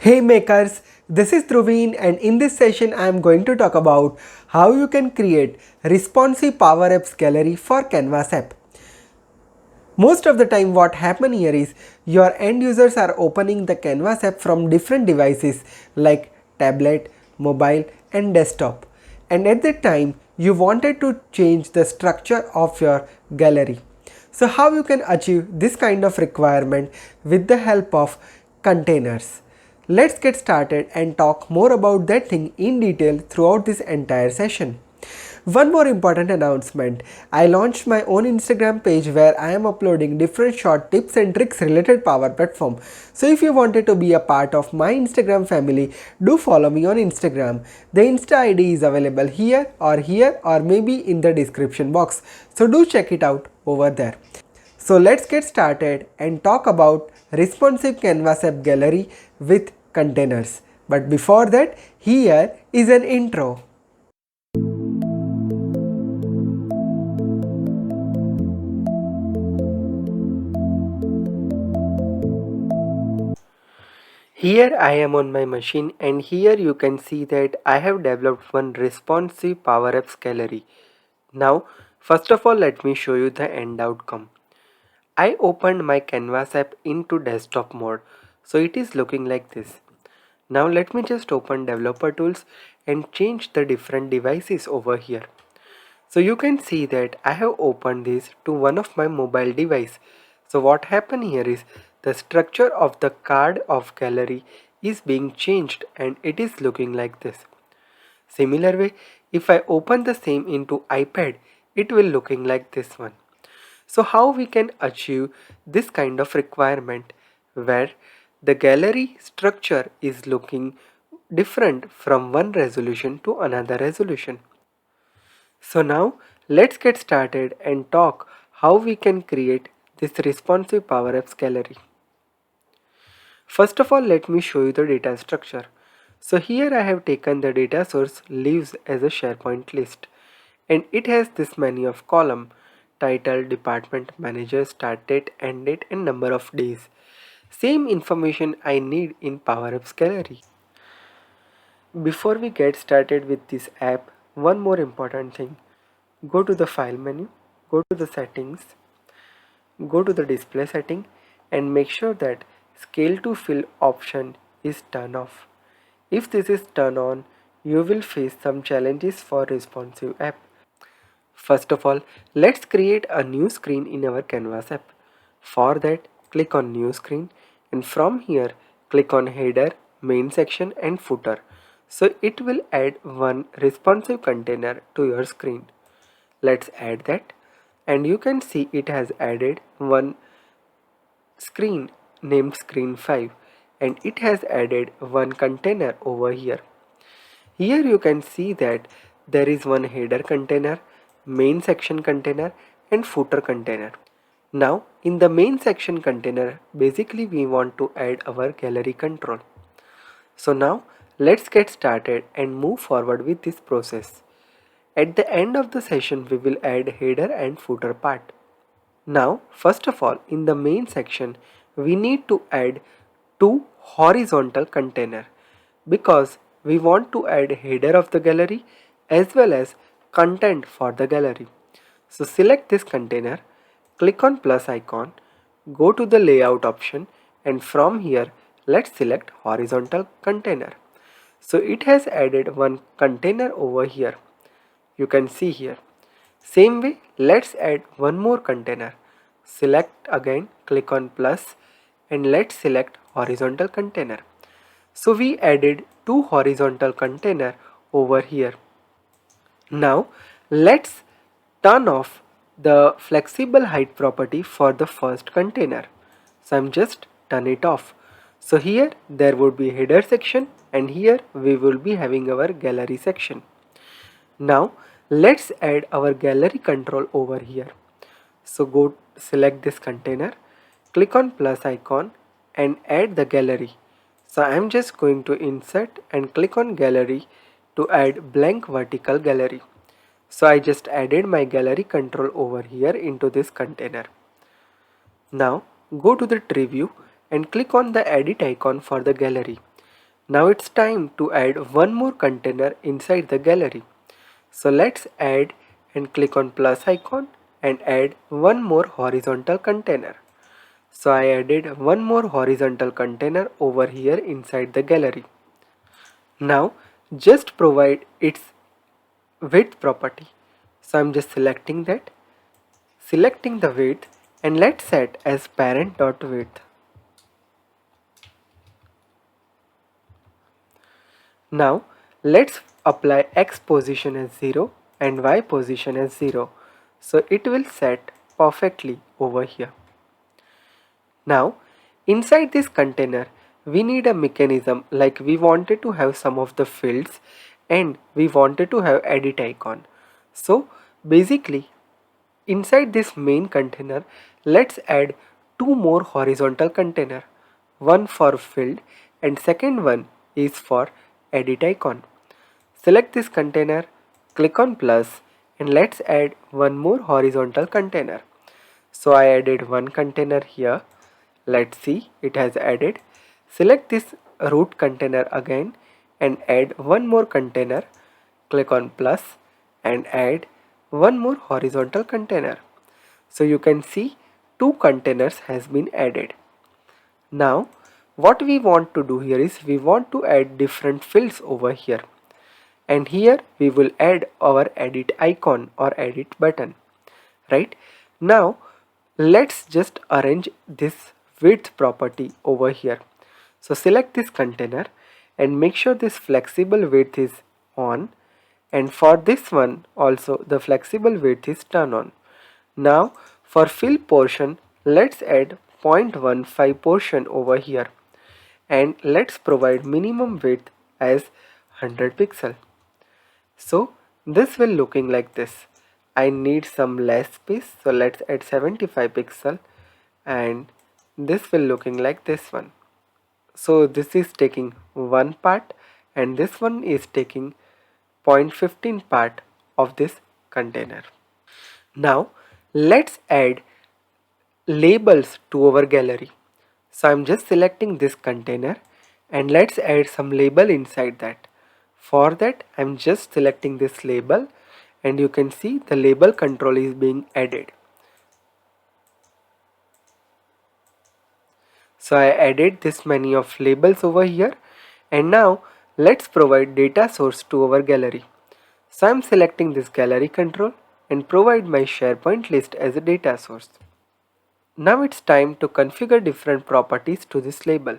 Hey makers, this is Dhruvin and in this session I am going to talk about how you can create responsive PowerApps gallery for Canvas app. Most of the time what happens here is your end users are opening the Canvas app from different devices like tablet, mobile and desktop, and at that time you wanted to change the structure of your gallery. So how you can achieve this kind of requirement with the help of containers? Let's get started and talk more about that thing in detail throughout this entire session. One more important announcement. I launched my own Instagram page where I am uploading different short tips and tricks related Power Platform. So if you wanted to be a part of my Instagram family, do follow me on Instagram. The Insta ID is available here or maybe in the description box. So do check it out over there. So let's get started and talk about responsive Canvas app gallery with containers. But before that, here is an intro. Here I am on my machine and here you can see that I have developed one responsive PowerApps gallery. Now first of all let me show you the end outcome. I opened my Canvas app into desktop mode, so it is looking like this. Now let me just open developer tools and change the different devices over here. So you can see that I have opened this to one of my mobile device. So what happened here is the structure of the card of gallery is being changed and it is looking like this. Similar way, if I open the same into iPad, it will looking like this one. So how we can achieve this kind of requirement where the gallery structure is looking different from one resolution to another resolution. So now let's get started and talk how we can create this responsive PowerApps gallery. First of all, let me show you the data structure. So here I have taken the data source leaves as a SharePoint list and it has this many of column: title, department, manager, start date, end date and number of days. Same information I need in PowerApps gallery. Before we get started with this app, one more important thing. Go to the file menu, go to the settings, go to the display setting and make sure that scale to fill option is turned off. If this is turned on, you will face some challenges for responsive app. First of all, let's create a new screen in our Canvas app. For that, click on new screen and from here click on header, main section and footer. So it will add one responsive container to your screen. Let's add that and you can see it has added one screen named screen 5 and it has added one container over here. Here you can see that there is one header container, main section container and footer container. Now in the main section container basically we want to add our gallery control. So now let's get started and move forward with this process. At the end of the session we will add header and footer part. Now first of all in the main section we need to add two horizontal container because we want to add header of the gallery as well as content for the gallery. So select this container, click on plus icon, go to the layout option and from here let's select horizontal container. So it has added one container over here. You can see here. Same way, let's add one more container. Select again, click on plus and let's select horizontal container. So we added two horizontal container over here. Now let's turn off the flexible height property for the first container. So I'm just turn it off. So here there would be header section and here we will be having our gallery section. Now let's add our gallery control over here. So go select this container, click on plus icon and add the gallery. So I am just going to insert and click on gallery to add blank vertical gallery. So I just added my gallery control over here into this container. Now go to the tree view and click on the edit icon for the gallery. Now it's time to add one more container inside the gallery. So let's add and click on plus icon and add one more horizontal container. So I added one more horizontal container over here inside the gallery. Now just provide its width property. So I'm just selecting that, selecting the width, and let's set as parent.width. Now let's apply x position as 0 and y position as 0. So it will set perfectly over here. Now inside this container we need a mechanism, like we wanted to have some of the fields and we wanted to have edit icon. So basically inside this main container let's add two more horizontal container, one for field and second one is for edit icon. Select this container, click on plus, and let's add one more horizontal container. So I added one container here. Let's see, it has added. Select this root container again and add one more container. Click on plus and add one more horizontal container. So you can see two containers has been added. Now what we want to do here is we want to add different fields over here, and here we will add our edit icon or edit button. Right now let's just arrange this width property over here. So select this container and make sure this flexible width is on, and for this one also the flexible width is turned on. Now for fill portion let's add 0.15 portion over here, and let's provide minimum width as 100 pixel. So this will looking like this. I need some less space, so let's add 75 pixel, and this will looking like this one. So this is taking one part and this one is taking 0.15 part of this container. Now let's add labels to our gallery. So I'm just selecting this container and let's add some label inside that. For that I'm just selecting this label and you can see the label control is being added. So I added this many of labels over here, and now let's provide data source to our gallery. So I'm selecting this gallery control and provide my SharePoint list as a data source. Now it's time to configure different properties to this label.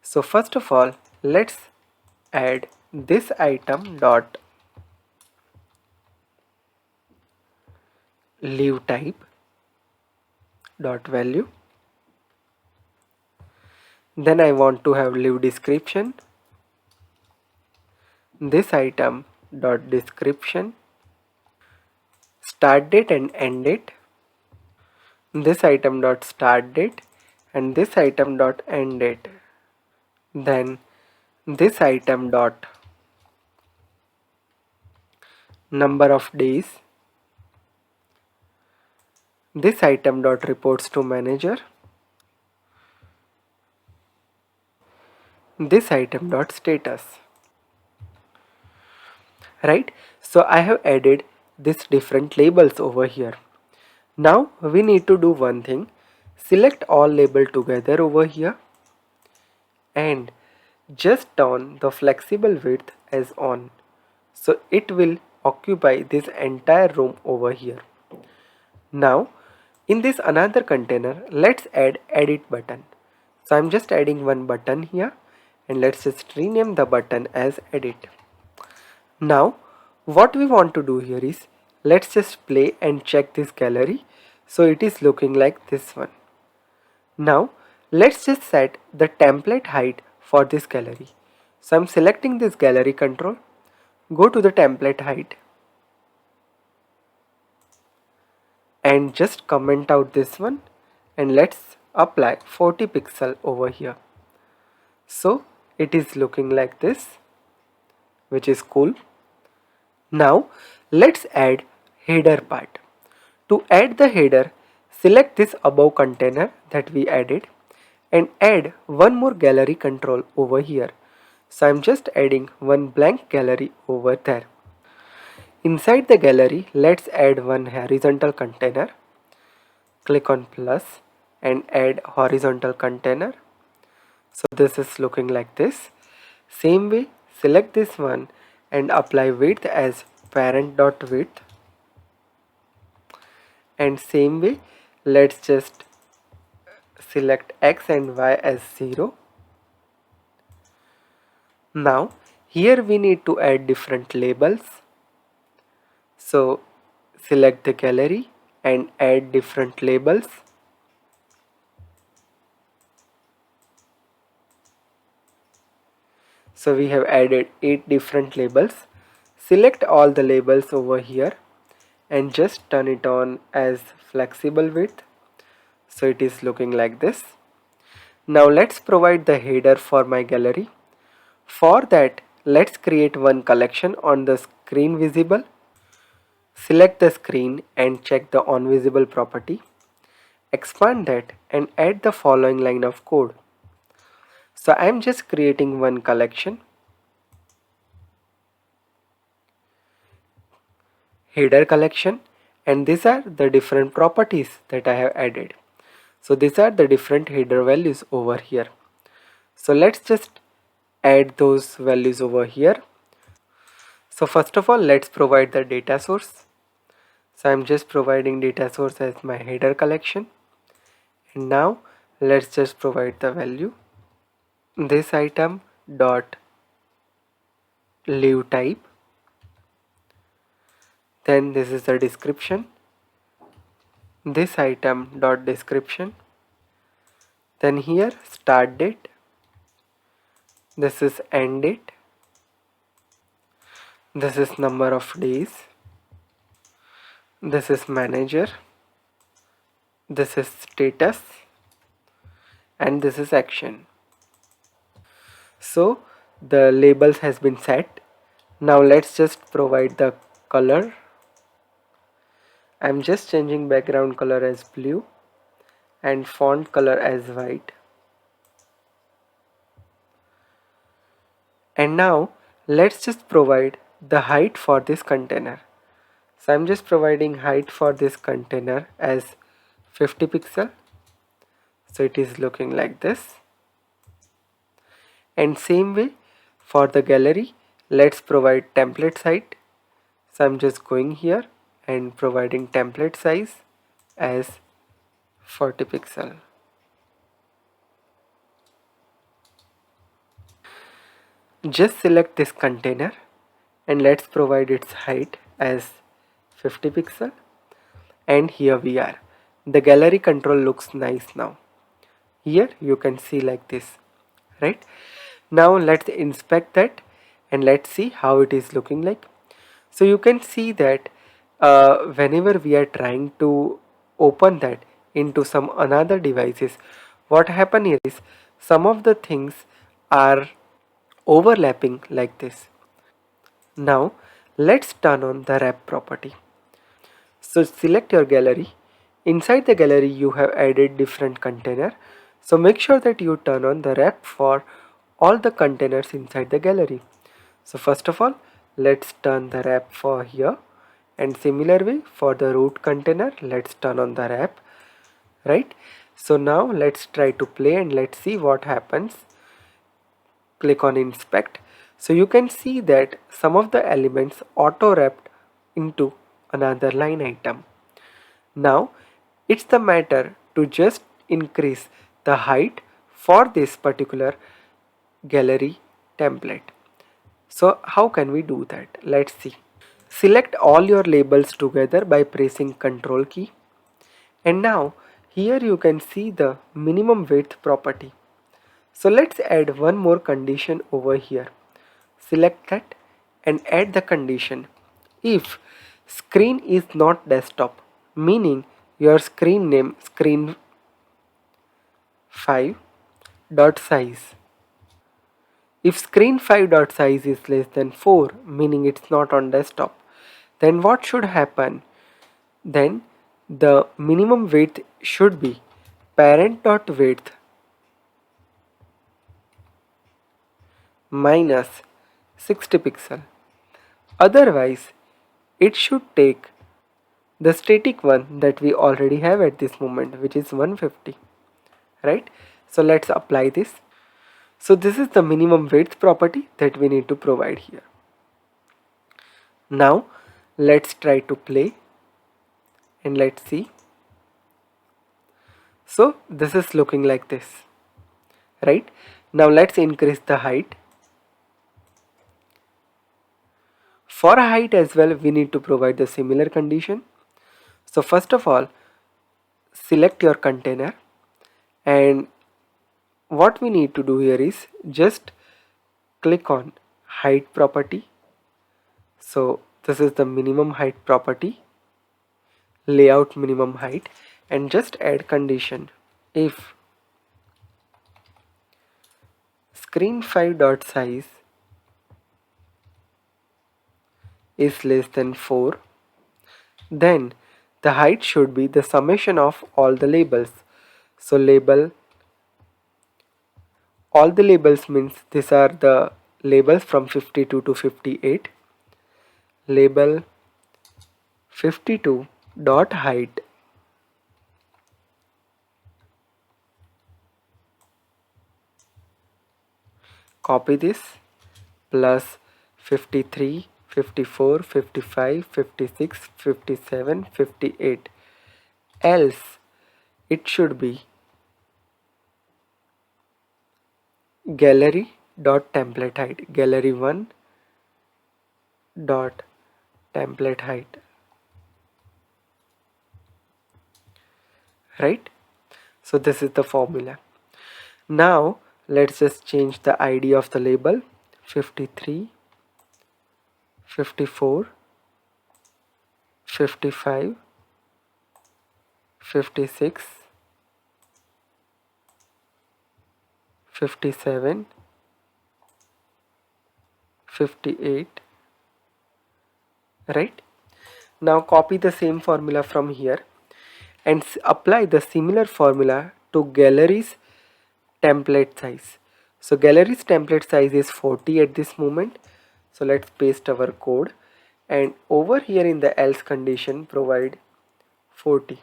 So first of all, let's add this item dot leave type dot value. Then I want to have leave description, this item dot description, start date and end date, this item dot start date, and this item dot end date. Then this item dot number of days, this item dot reports to manager, this item dot status. Right, so I have added these different labels over here. Now we need to do one thing. Select all label together over here and just turn the flexible width as on, so it will occupy this entire room over here. Now in this another container let's add edit button. So I'm just adding one button here and let's just rename the button as edit. Now what we want to do here is let's just play and check this gallery. So it is looking like this one. Now let's just set the template height for this gallery. So I'm selecting this gallery control, go to the template height and just comment out this one, and let's apply 40 pixel over here. So it is looking like this, which is cool. Now let's add header part. To add the header, select this above container that we added and add one more gallery control over here. So I'm just adding one blank gallery over there. Inside the gallery, let's add one horizontal container. Click on plus and add horizontal container. So this is looking like this. Same way, select this one and apply width as parent.width. And same way, let's just select x and y as 0. Now here we need to add different labels. So select the gallery and add different labels. So we have added 8 different labels. Select all the labels over here and just turn it on as flexible width. So it is looking like this. Now let's provide the header for my gallery. For that, let's create one collection on the screen visible. Select the screen and check the on visible property. Expand that and add the following line of code. So I'm just creating one collection. Header collection, and these are the different properties that I have added. So these are the different header values over here. So let's just add those values over here. So first of all, let's provide the data source. So I'm just providing data source as my header collection. And now let's just provide the value. This item dot leave type. Then this is the description. This item dot description. Then here start date. This is end date. This is number of days. This is manager. This is status. And this is action. So the labels has been set. Now let's just provide the color. I'm just changing background color as blue and font color as white. And now let's just provide the height for this container. So I'm just providing height for this container as 50 pixel. So it is looking like this. And same way for the gallery, let's provide template height. So I'm just going here and providing template size as 40 pixel. Just select this container and let's provide its height as 50 pixel. And here we are. The gallery control looks nice now. Here you can see like this, right? Now let's inspect that and let's see how it is looking like. So you can see that whenever we are trying to open that into some another devices, what happen here is some of the things are overlapping like this. Now let's turn on the wrap property. So select your gallery. Inside the gallery you have added different container. So make sure that you turn on the wrap for all the containers inside the gallery. So first of all, let's turn the wrap for here, and similar way for the root container, let's turn on the wrap, right? So now let's try to play and let's see what happens. Click on inspect. So you can see that some of the elements auto wrapped into another line item. Now it's the matter to just increase the height for this particular gallery template. So how can we do that? Let's see. Select all your labels together by pressing Ctrl key. And now here you can see the minimum width property. So let's add one more condition over here. Select that and add the condition if screen is not desktop, meaning your screen name screen 5 dot size. If screen 5 dot size is less than 4, meaning it's not on desktop, then what should happen? Then the minimum width should be parent dot width minus 60 pixel. Otherwise, it should take the static one that we already have at this moment, which is 150, right? So let's apply this. So this is the minimum width property that we need to provide here. Now let's try to play and let's see. So this is looking like this, right? Now let's increase the height. For height as well, we need to provide the similar condition. So first of all, select your container, and what we need to do here is just click on height property. So this is the minimum height property, layout minimum height, and just add condition. If screen5.size is less than 4, then the height should be the summation of all the labels. So all the labels means these are the labels from 52 to 58. Label 52 dot height copy this plus 53, 54, 55, 56, 57, 58. Else it should be gallery dot template height, gallery 1 dot template height, right? So this is the formula. Now let's just change the ID of the label. 53, 54, 55, 56, 57, 58, right? Now copy the same formula from here and apply the similar formula to gallery's template size. So gallery's template size is 40 at this moment. So let's paste our code, and over here in the else condition provide 40,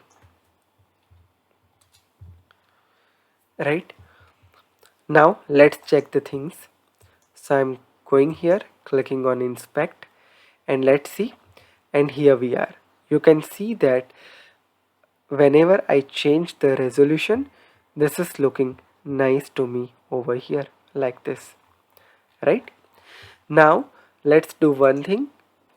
right? Now let's check the things. So I'm going here, clicking on inspect, and let's see, and here we are. You can see that whenever I change the resolution, this is looking nice to me over here like this, right? Now let's do one thing.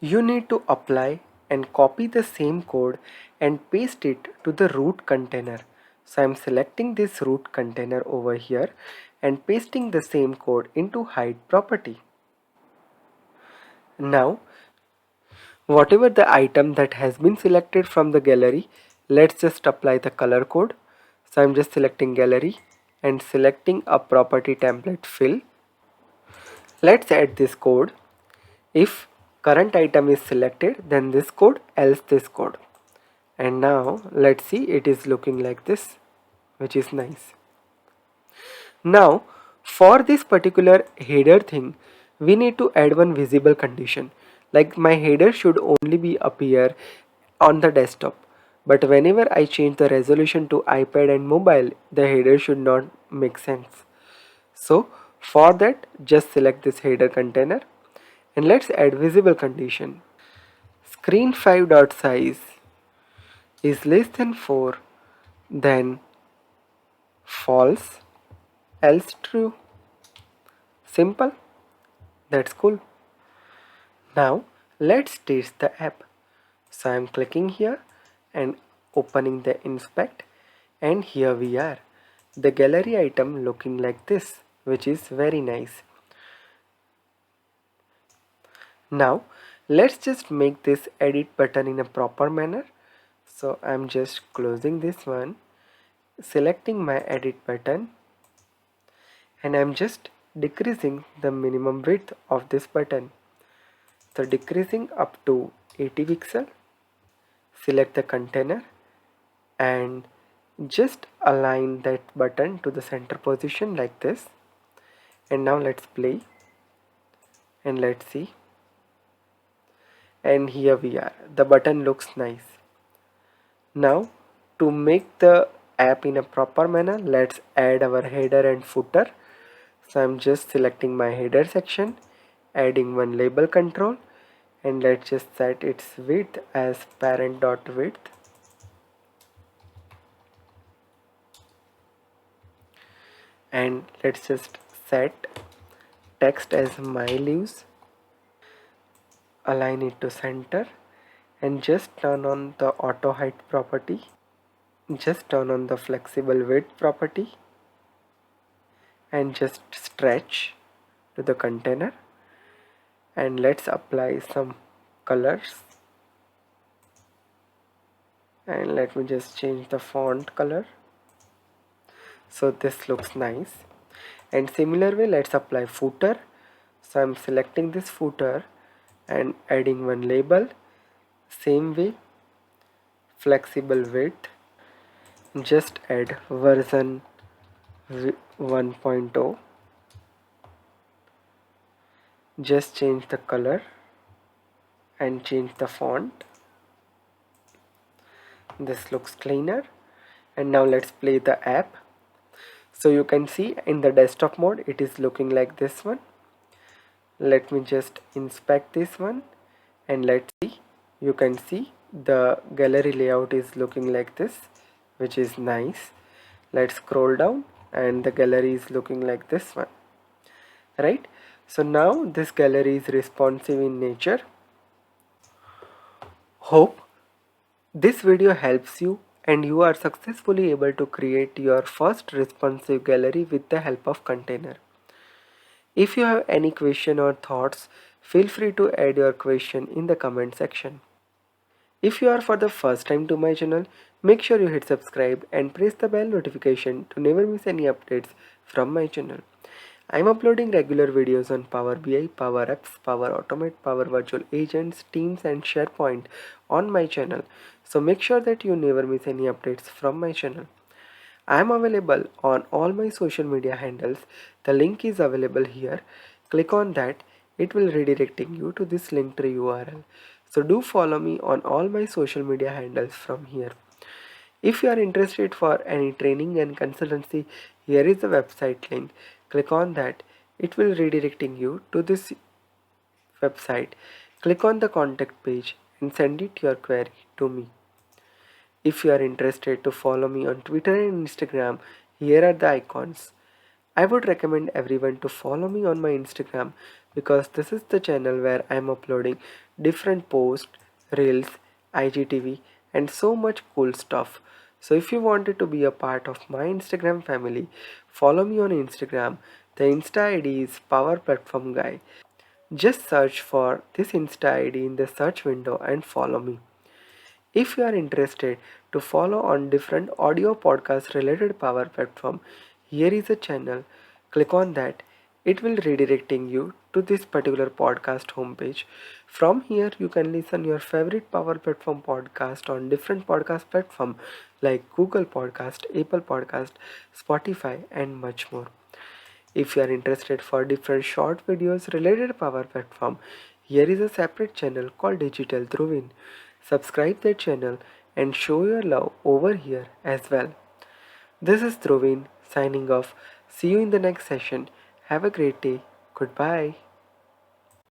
You need to apply and copy the same code and paste it to the root container. So I'm selecting this root container over here and pasting the same code into height property. Now whatever the item that has been selected from the gallery, let's just apply the color code. So I'm just selecting gallery and selecting a property template fill. Let's add this code. If current item is selected, then this code, else this code. And now let's see, it is looking like this, which is nice. Now for this particular header thing, we need to add one visible condition. Like my header should only be appear on the desktop, but whenever I change the resolution to iPad and mobile, the header should not make sense. So for that, just select this header container and let's add visible condition. Screen5.size is less than 4, then false, else true. Simple. That's cool. Now let's test the app. So I'm clicking here and opening the inspect, and here we are. The gallery item looking like this, which is very nice. Now let's just make this edit button in a proper manner. So I'm just closing this one, selecting my edit button, and I'm just decreasing the minimum width of this button. So decreasing up to 80 pixel. Select the container and just align that button to the center position like this. And now let's play. and let's see. And here we are. The button looks nice. Now to make the app in a proper manner, let's add our header and footer. So I'm just selecting my header section, adding one label control, and let's just set its width as parent.width, and let's just set text as my leaves, align it to center, and just turn on the auto height property, just turn on the flexible width property, and just stretch to the container, and let's apply some colors, and let me just change the font color so this looks nice. And similar way, let's apply footer. So I'm selecting this footer and adding one label, same way, flexible width, just add version 1.0, just change the color and change the font. This looks cleaner. And now let's play the app. So you can see in the desktop mode it is looking like this one. Let me just inspect this one, and let's see. You can see the gallery layout is looking like this, which is nice. Let's scroll down and the gallery is looking like this one, right? So now this gallery is responsive in nature. Hope this video helps you and you are successfully able to create your first responsive gallery with the help of container. If you have any question or thoughts, feel free to add your question in the comment section. If you are for the first time to my channel, make sure you hit subscribe and press the bell notification to never miss any updates from my channel. I am uploading regular videos on Power BI, Power Apps, Power Automate, Power Virtual Agents, Teams and SharePoint on my channel. So make sure that you never miss any updates from my channel. I am available on all my social media handles. The link is available here. Click on that. It will redirecting you to this Linktree URL. So do follow me on all my social media handles from here. If you are interested for any training and consultancy, here is the website link. Click on that. It will redirecting you to this website. Click on the contact page and send it your query to me. If you are interested to follow me on Twitter and Instagram, here are the icons. I would recommend everyone to follow me on my Instagram because this is the channel where I am uploading different posts, reels, IGTV and so much cool stuff. So if you wanted to be a part of my Instagram family, follow me on Instagram. The Insta ID is Power Platform Guy. Just search for this Insta ID in the search window and follow me. If you are interested to follow on different audio podcast related Power Platform, here is a channel. Click on that. It will redirecting you to this particular podcast homepage. From here you can listen your favorite Power Platform podcast on different podcast platform like Google Podcast, Apple Podcast, Spotify and much more. If you are interested for different short videos related to Power Platform, here is a separate channel called Digital Dhruvin. Subscribe that channel and show your love over here as well. This is Dhruvin signing off. See you in the next session. Have a great day. Goodbye.